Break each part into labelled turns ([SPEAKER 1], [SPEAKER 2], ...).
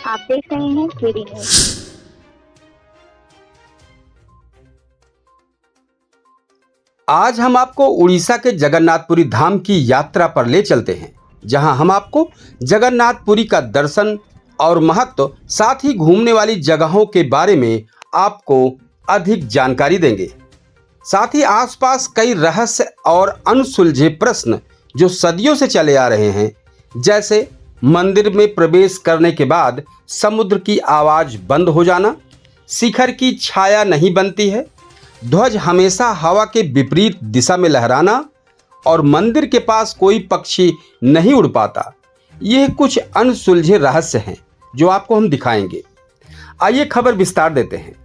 [SPEAKER 1] आप देख रहे हैं केडी न्यूज।
[SPEAKER 2] आज हम आपको उड़ीसा के जगन्नाथपुरी धाम की यात्रा पर ले चलते हैं, जहां हम आपको जगन्नाथपुरी का दर्शन और महत्व, साथ ही घूमने वाली जगहों के बारे में आपको अधिक जानकारी देंगे। साथ ही आसपास कई रहस्य और अनसुलझे प्रश्न जो सदियों से चले आ रहे हैं, जैसे मंदिर में प्रवेश करने के बाद समुद्र की आवाज़ बंद हो जाना, शिखर की छाया नहीं बनती है, ध्वज हमेशा हवा के विपरीत दिशा में लहराना और मंदिर के पास कोई पक्षी नहीं उड़ पाता। यह कुछ अनसुलझे रहस्य हैं जो आपको हम दिखाएंगे। आइए खबर विस्तार देते हैं।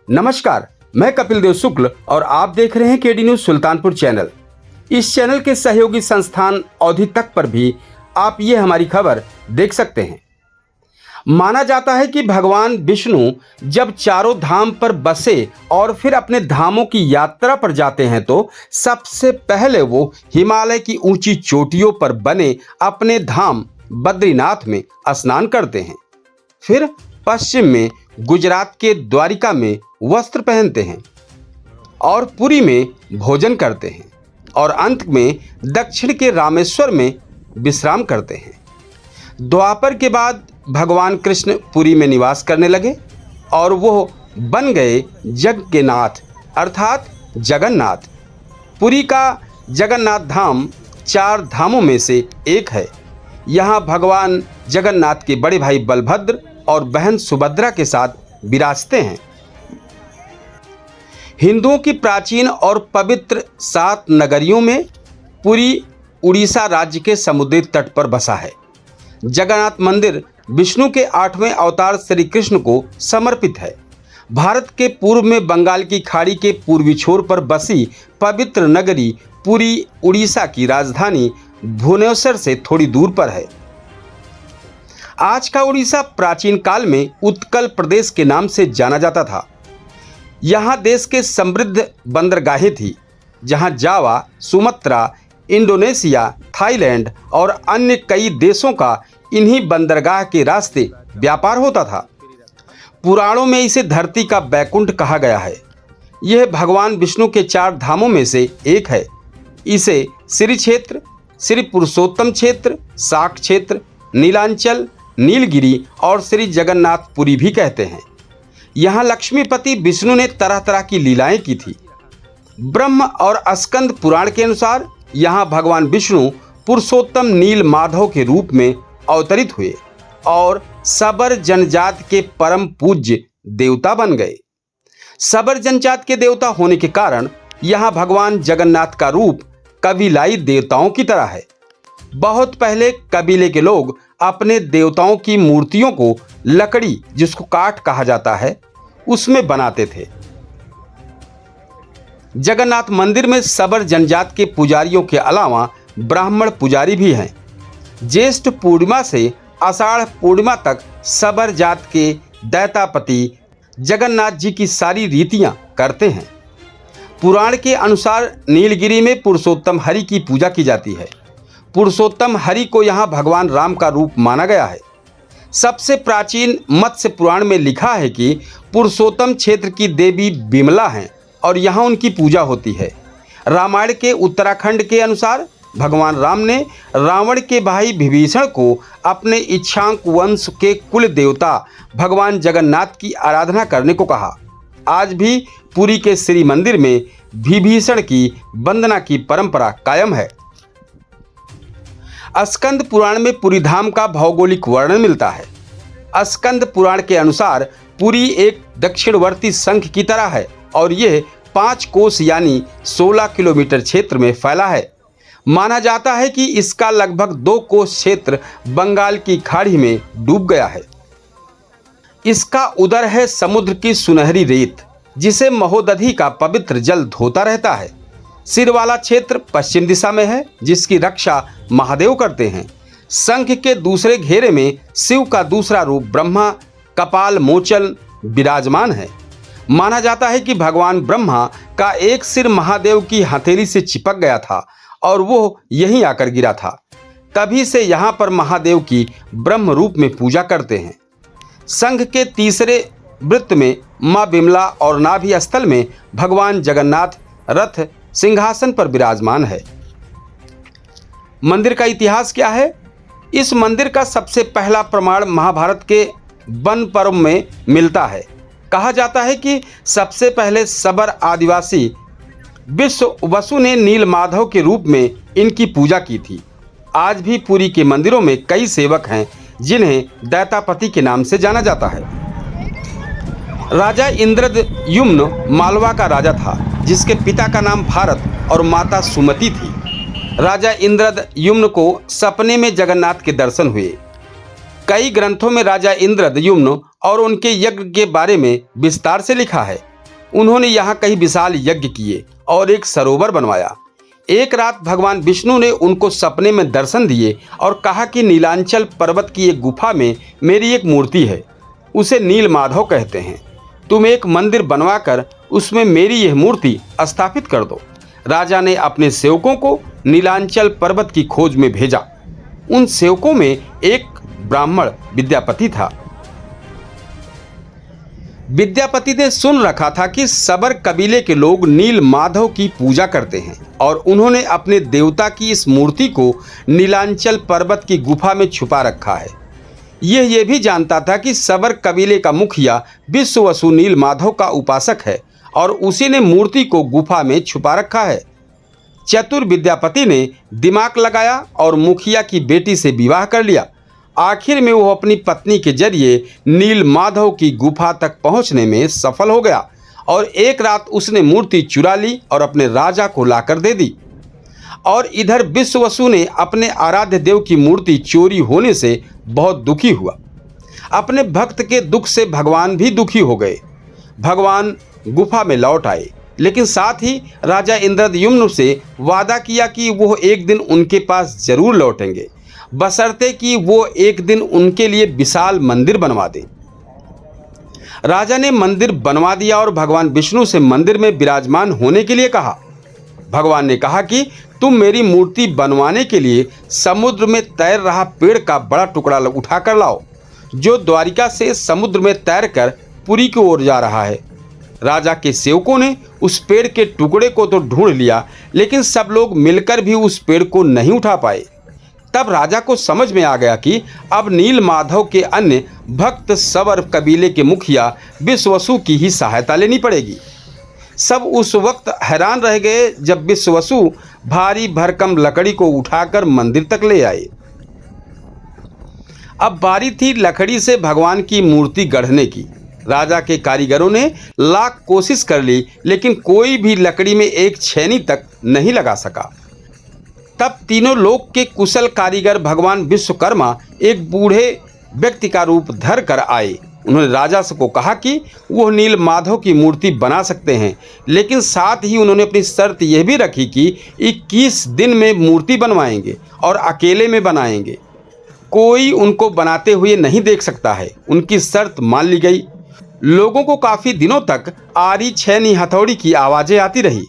[SPEAKER 2] नमस्कार, मैं कपिल देव शुक्ल और आप देख रहे हैं केडी न्यूज सुल्तानपुर चैनल। इस चैनल के सहयोगी संस्थान अवधि तक पर भी आप ये हमारी खबर देख सकते हैं। माना जाता है कि भगवान विष्णु जब चारों धाम पर बसे और फिर अपने धामों की यात्रा पर जाते हैं तो सबसे पहले वो हिमालय की ऊंची चोटियों पर बने अपने धाम बद्रीनाथ में स्नान करते हैं। फिर पश्चिम में गुजरात के द्वारिका में वस्त्र पहनते हैं और पुरी में भोजन करते हैं और अंत में दक्षिण के रामेश्वर में विश्राम करते हैं। द्वापर के बाद भगवान कृष्ण पुरी में निवास करने लगे और वो बन गए जग के नाथ अर्थात जगन्नाथ। पुरी का जगन्नाथ धाम 4 धामों में से एक है। यहाँ भगवान जगन्नाथ के बड़े भाई बलभद्र और बहन सुभद्रा के साथ विराजते हैं। हिंदुओं की प्राचीन और पवित्र 7 नगरियों में पुरी उड़ीसा राज्य के समुद्री तट पर बसा है। जगन्नाथ मंदिर विष्णु के 8वें अवतार श्री कृष्ण को समर्पित है। भारत के पूर्व में बंगाल की खाड़ी के पूर्वी छोर पर बसी पवित्र नगरी पुरी उड़ीसा की राजधानी भुवनेश्वर से थोड़ी दूर पर है। आज का उड़ीसा प्राचीन काल में उत्कल प्रदेश के नाम से जाना जाता था। यहाँ देश के समृद्ध बंदरगाहें थी, जहाँ जावा, सुमात्रा, इंडोनेशिया, थाईलैंड और अन्य कई देशों का इन्हीं बंदरगाह के रास्ते व्यापार होता था। पुराणों में इसे धरती का बैकुंठ कहा गया है। यह भगवान विष्णु के 4 धामों में से एक है। इसे श्री क्षेत्र, श्री पुरुषोत्तम क्षेत्र, शाक क्षेत्र, नीलांचल, नीलगिरी और श्री जगन्नाथपुरी भी कहते हैं। यहाँ लक्ष्मीपति विष्णु ने तरह तरह की लीलाएं की थी। ब्रह्म और स्कंद पुराण के अनुसार यहाँ भगवान विष्णु पुरुषोत्तम नील माधव के रूप में अवतरित हुए और सबर जनजात के परम पूज्य देवता बन गए। सबर जनजात के देवता होने के कारण यहाँ भगवान जगन्नाथ का रूप कबीलाई देवताओं की तरह है। बहुत पहले कबीले के लोग अपने देवताओं की मूर्तियों को लकड़ी, जिसको काठ कहा जाता है, उसमें बनाते थे। जगन्नाथ मंदिर में सबर जनजात के पुजारियों के अलावा ब्राह्मण पुजारी भी हैं। ज्येष्ठ पूर्णिमा से आषाढ़ पूर्णिमा तक सबर जात के दैतापति जगन्नाथ जी की सारी रीतियां करते हैं। पुराण के अनुसार नीलगिरी में पुरुषोत्तम हरि की पूजा की जाती है। पुरुषोत्तम हरि को यहाँ भगवान राम का रूप माना गया है। सबसे प्राचीन मत्स्य पुराण में लिखा है कि पुरुषोत्तम क्षेत्र की देवी विमला हैं और यहाँ उनकी पूजा होती है। रामायण के उत्तराखंड के अनुसार भगवान राम ने रावण के भाई विभीषण को अपने इक्ष्वाकु वंश के कुल देवता भगवान जगन्नाथ की आराधना करने को कहा। आज भी पुरी के श्री मंदिर में विभीषण की वंदना की परंपरा कायम है। स्कंद पुराण में पुरी धाम का भौगोलिक वर्णन मिलता है। स्कंद पुराण के अनुसार पुरी एक दक्षिणवर्ती शंख की तरह है और यह 5 कोस यानी 16 किलोमीटर क्षेत्र में फैला है। माना जाता है कि इसका लगभग 2 कोस क्षेत्र बंगाल की खाड़ी में डूब गया है। इसका उदर है समुद्र की सुनहरी रेत, जिसे महोदधि का पवित्र जल धोता रहता है। सिर वाला क्षेत्र पश्चिम दिशा में है, जिसकी रक्षा महादेव करते हैं। शंख के दूसरे घेरे में शिव का दूसरा रूप ब्रह्मा कपाल मोचन विराजमान है। माना जाता है कि भगवान ब्रह्मा का एक सिर महादेव की हथेली से चिपक गया था और वो यहीं आकर गिरा था। तभी से यहाँ पर महादेव की ब्रह्म रूप में पूजा करते हैं। संघ के तीसरे वृत्त में माँ बिमला और नाभि स्थल में भगवान जगन्नाथ रथ सिंहासन पर विराजमान है। मंदिर का इतिहास क्या है? इस मंदिर का सबसे पहला प्रमाण महाभारत के वन पर्व में मिलता है। कहा जाता है कि सबसे पहले सबर आदिवासी विश्ववसु ने नील माधव के रूप में इनकी पूजा की थी। आज भी पुरी के मंदिरों में कई सेवक हैं जिन्हें दैतापति के नाम से जाना जाता है। राजा इंद्रद्युम्न मालवा का राजा था, जिसके पिता का नाम भारत और माता सुमति थी। राजा इंद्रद्युम्न को सपने में जगन्नाथ के दर्शन हुए। कई ग्रंथों में राजा इंद्रद्युम्न और उनके यज्ञ के बारे में विस्तार से लिखा है। उन्होंने यहाँ कई विशाल यज्ञ किए और एक सरोवर बनवाया। एक रात भगवान विष्णु ने उनको सपने में दर्शन दिए और कहा कि नीलांचल पर्वत की एक गुफा में मेरी एक मूर्ति है, उसे नील माधव कहते हैं। तुम एक मंदिर बनवाकर उसमें मेरी यह मूर्ति स्थापित कर दो। राजा ने अपने सेवकों को नीलांचल पर्वत की खोज में भेजा। उन सेवकों में एक ब्राह्मण विद्यापति था। विद्यापति ने सुन रखा था कि सबर कबीले के लोग नील माधव की पूजा करते हैं और उन्होंने अपने देवता की इस मूर्ति को नीलांचल पर्वत की गुफा में छुपा रखा है। यह भी जानता था कि सबर कबीले का मुखिया विश्ववसु नील माधव का उपासक है और उसी ने मूर्ति को गुफा में छुपा रखा है। चतुर विद्यापति ने दिमाग लगाया और मुखिया की बेटी से विवाह कर लिया। आखिर में वो अपनी पत्नी के जरिए नील माधव की गुफा तक पहुंचने में सफल हो गया और एक रात उसने मूर्ति चुरा ली और अपने राजा को लाकर दे दी। और इधर विश्ववसु ने अपने आराध्य देव की मूर्ति चोरी होने से बहुत दुखी हुआ। अपने भक्त के दुख से भगवान भी दुखी हो गए। भगवान गुफा में लौट आए, लेकिन साथ ही राजा इंद्रद्युम्न से वादा किया कि वो एक दिन उनके पास जरूर लौटेंगे, बशर्ते कि वो एक दिन उनके लिए विशाल मंदिर बनवा दें। राजा ने मंदिर बनवा दिया और भगवान विष्णु से मंदिर में विराजमान होने के लिए कहा। भगवान ने कहा कि तुम मेरी मूर्ति बनवाने के लिए समुद्र में तैर रहा पेड़ का बड़ा टुकड़ा उठाकर लाओ, जो द्वारिका से समुद्र में तैरकर पुरी की ओर जा रहा है। राजा के सेवकों ने उस पेड़ के टुकड़े को तो ढूंढ लिया, लेकिन सब लोग मिलकर भी उस पेड़ को नहीं उठा पाए। तब राजा को समझ में आ गया कि अब नील माधव के अन्य भक्त सबर कबीले के मुखिया विश्ववसु की ही सहायता लेनी पड़ेगी। सब उस वक्त हैरान रह गए जब विश्ववसु भारी भरकम लकड़ी को उठाकर मंदिर तक ले आए। अब बारी थी लकड़ी से भगवान की मूर्ति गढ़ने की। राजा के कारीगरों ने लाख कोशिश कर ली, लेकिन कोई भी लकड़ी में एक छेनी तक नहीं लगा सका। तब तीनों लोक के कुशल कारीगर भगवान विश्वकर्मा एक बूढ़े व्यक्ति का रूप धर कर आए। उन्होंने राजा को कहा कि वह नील माधव की मूर्ति बना सकते हैं, लेकिन साथ ही उन्होंने अपनी शर्त यह भी रखी कि 21 दिन में मूर्ति बनवाएंगे और अकेले में बनाएंगे। कोई उनको बनाते हुए नहीं देख सकता है। उनकी शर्त मान ली गई। लोगों को काफ़ी दिनों तक आरी छेनी हथौड़ी की आवाज़ें आती रही।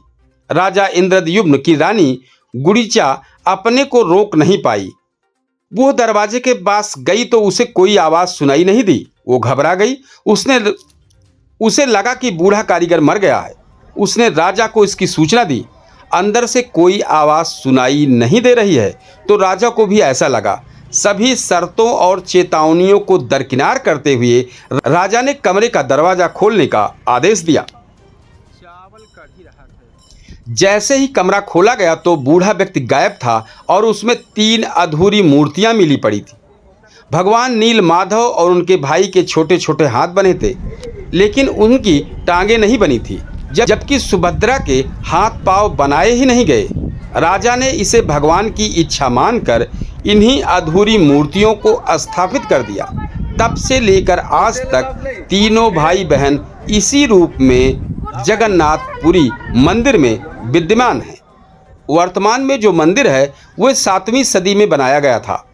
[SPEAKER 2] राजा इंद्रद्युम्न की रानी गुड़ीचा अपने को रोक नहीं पाई। वो दरवाजे के पास गई तो उसे कोई आवाज़ सुनाई नहीं दी। वो घबरा गई। उसे लगा कि बूढ़ा कारीगर मर गया है। उसने राजा को इसकी सूचना दी। अंदर से कोई आवाज़ सुनाई नहीं दे रही है तो राजा को भी ऐसा लगा। सभी शर्तों और चेतावनियों को दरकिनार करते हुए राजा ने कमरे का दरवाज़ा खोलने का आदेश दिया। जैसे ही कमरा खोला गया तो बूढ़ा व्यक्ति गायब था और उसमें 3 अधूरी मूर्तियां मिली पड़ी थी। भगवान नील माधव और उनके भाई के छोटे छोटे हाथ बने थे, लेकिन उनकी टांगें नहीं बनी थी, जबकि सुभद्रा के हाथ पांव बनाए ही नहीं गए। राजा ने इसे भगवान की इच्छा मानकर इन्हीं अधूरी मूर्तियों को स्थापित कर दिया। तब से लेकर आज तक तीनों भाई बहन इसी रूप में जगन्नाथपुरी मंदिर में विद्यमान है। वर्तमान में जो मंदिर है वह 7वीं सदी में बनाया गया था।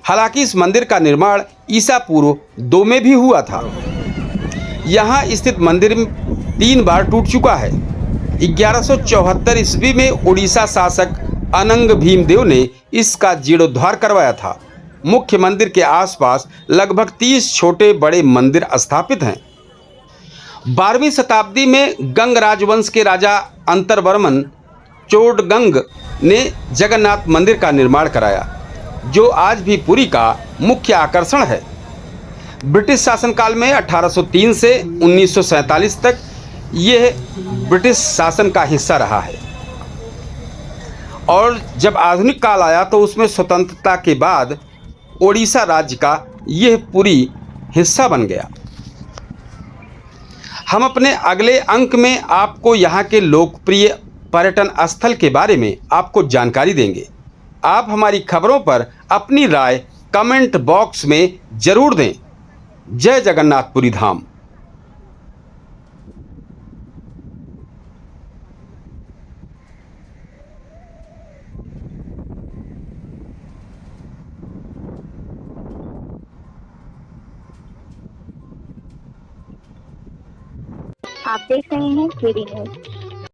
[SPEAKER 2] हालांकि इस मंदिर का निर्माण ईसा पूर्व 2 में भी हुआ था। यहाँ स्थित मंदिर 3 बार टूट चुका है। 1174 ईस्वी में उड़ीसा शासक अनंग भीमदेव ने इसका जीर्णोद्धार करवाया था। मुख्य मंदिर के आसपास लगभग 30 छोटे बड़े मंदिर स्थापित हैं। 12वीं शताब्दी में गंग राजवंश के राजा अंतरवर्मन चोडगंग ने जगन्नाथ मंदिर का निर्माण कराया, जो आज भी पुरी का मुख्य आकर्षण है। ब्रिटिश शासनकाल में 1803 से 1947 तक यह ब्रिटिश शासन का हिस्सा रहा है और जब आधुनिक काल आया तो उसमें स्वतंत्रता के बाद ओडिशा राज्य का यह पूरी हिस्सा बन गया। हम अपने अगले अंक में आपको यहाँ के लोकप्रिय पर्यटन स्थल के बारे में आपको जानकारी देंगे। आप हमारी खबरों पर अपनी राय कमेंट बॉक्स में जरूर दें। जय जगन्नाथपुरी धाम।
[SPEAKER 1] आप देख रहे हैं केडी न्यूज।